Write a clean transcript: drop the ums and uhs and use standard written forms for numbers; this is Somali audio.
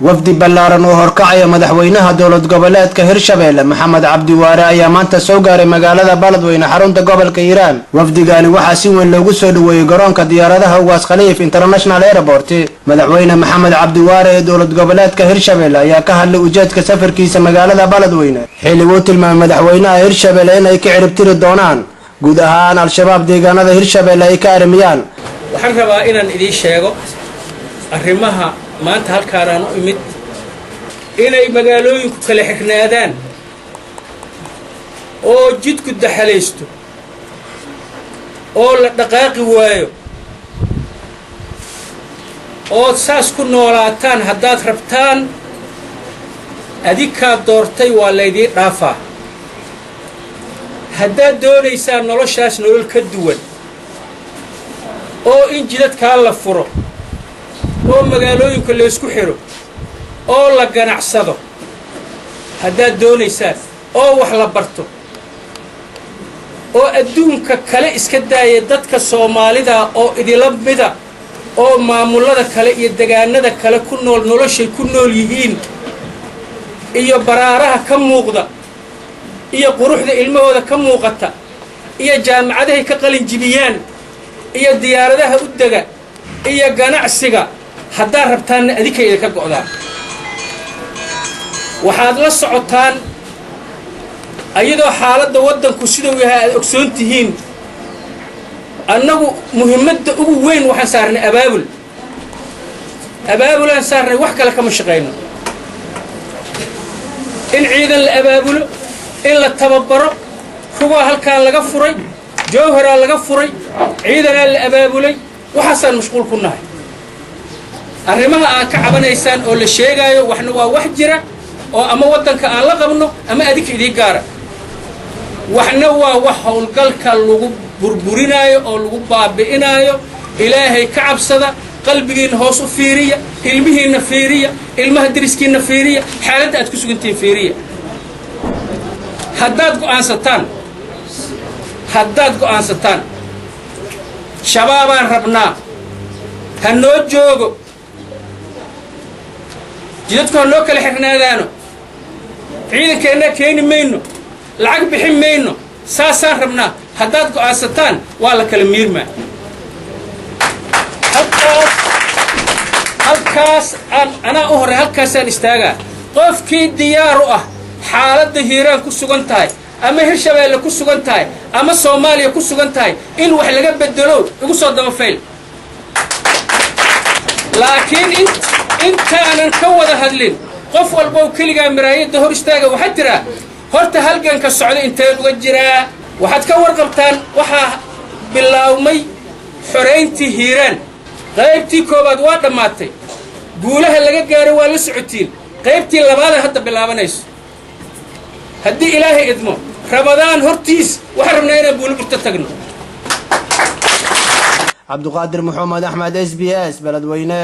wafdi ballaaran oo horkacaya madaxweynaha dowlad goboleedka Hirshabelle Maxamed Cabdi Waare ayaa maanta soo gaaray magaalada Baladweyne xarunta gobolka Hiiraan. wafdigani waxaa si weyn loogu soo dhaweeyay garoonka diyaaradaha Ugaas Khaliif International Airport. madaxweyne Maxamed Cabdi Waare ee dowlad goboleedka Hirshabelle ayaa ka hadlay ujeedka safarkiisa magaalada Baladweyne. xilli uu tilmaamay madaxweynaha Hirshabelle in ay ka ciribtiri doonaan guud ahaan al-shabaab deegaanada Hirshabelle ay ka arimiyaan. waxaan rabaa inaan idin sheego arrimaha maanta halkaan u imid inay magaalooyinku kala xirnaadaan oo jidku daxalaysto oo la dhaqaaqi waayo oo saas ku noolaataan haddaad rabtaan adinkaa doortay waa laydii dhaafaa haddaad doonaysaan noloshaas nolol ka duwan oo in jidadkaa la furo oo magaalooyinka la isku xiro oo la ganacsado haddaad doonaysaan oo wax la barto oo adduunka kale iska daaya dadka Soomaalida oo idila mida oo maamulada kale iyo deegaanada kale ku nool noloshay ku nool yihiin iyo baraaraha ka muuqda iyo quruxda ilmahooda ka muuqata iyo jaamacadaha ka qalin jibiyaan iyo diyaaradaha u daga iyo ganacsiga haddaad rabtaan adinka idinka go'daan waxaad la socotaan ayadoo xaaladda waddanku siduu yahay aad ogsoon tihiin annagu muhiimadda ugu weyn waxaan saarnay abaabulaan saarnay wax kale kama shaqayno in ciidan la abaabulo in la tababaro kuwa halkaan laga furay jowharaa laga furay ciidanaa la abaabulay waxaasaan mashquul ku nahay arrimaha aad ka cabanaysaan oo la sheegayo waxna waa wax jira oo ama waddanka aan la qabno ama adinka idii gaara waxna waa wax howlgalka lagu burburinayo oo lagu baabi'inayo ilaahay ka cabsada qalbigiina hoos u fiiriya ilmihiina fiiriya ilmaha deriskiina fiiriya xaaladda aad ku sugantiin fiiriya haddaad go'aansataan shabaabaan rabnaa ha noo joogo jidadku ha noo kala xirnaadaano ciidankeenna keeni mayno lacag bixin mayno saasaan rabnaa haddaad go'aansataan waa la kala miirmaa halkaas anaa u horey halkaasaan istaagaa qofkii diyaar u ah xaaladda Hiiraan ku sugan tahay ama Hirshabelle ku sugan tahay ama Soomaaliya ku sugan tahay in wax laga bedelo ugu soo daba fayl laakiin intaanan ka wada hadlin qof walba oo kaliya miraayada hor istaaga waxa tira horta halganka socdo inteen uga jiraa waxaad ka warqabtaan waxa bilaawmay xoreyntii Hiiraan qaybtii koobaad waa dhamaatay guulaha laga gaaray waa la socotiin qaybtii labaad hadda bilaabanayso haddii ilaahay idmo Ramadaan hortiis waxa rabnaa inaan buulburta tagno Cabduqaadir Maxamed Axmed SBS Baladweyne.